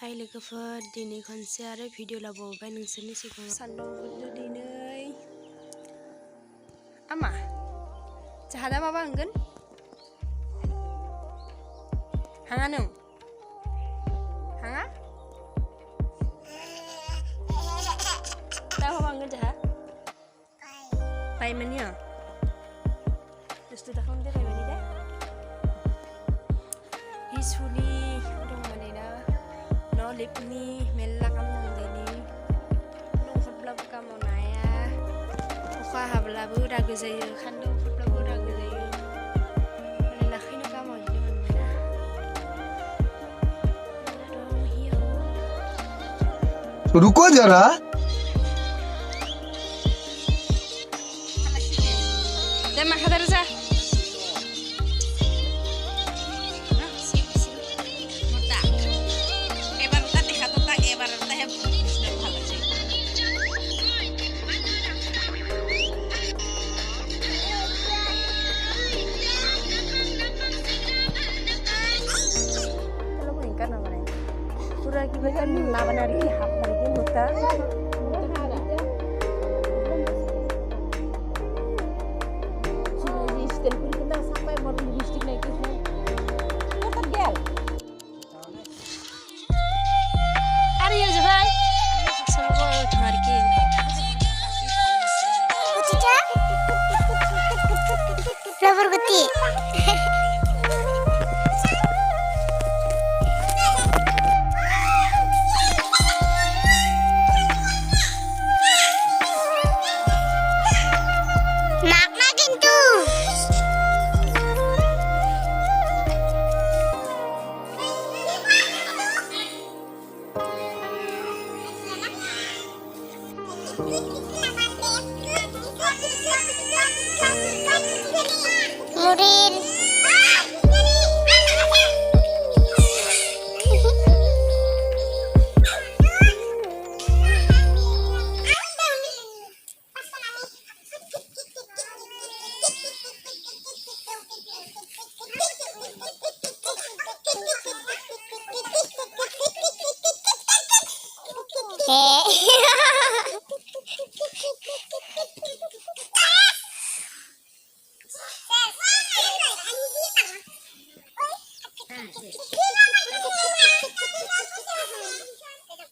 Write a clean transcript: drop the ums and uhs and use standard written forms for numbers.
हाय लोगोफोर दिनै खनसे आरो भिडिअ लाबावबाय नोंसोरनि सिगाङाव सानदुंफोरजों दिनै आमा जाहादा माबा होनगोन हाङा नों हाङा दा माबा होनगोन जाहा बायमानि दुस्थु दाखालाम दे बायमानि दे हिसुनि दंमाने ना न' लिपनि मेल्ला खालामनांगौनि न'फोरब्लाबो खामावनो हाया अखा हाब्लाबो रागो जायो सान्दुं ओंखारब्लाबो रागो जायो माने लाखैनो खामावनो मोना रुको जरा दे माखादार जा Pura kita kan nawan hari ini hap hari ini muta. Jadi setiap kali kita sampai baru logistik naik ke sini. Kita gel. Hari ya Jafai. Semua hari ini. Cica. Lover guti. Murid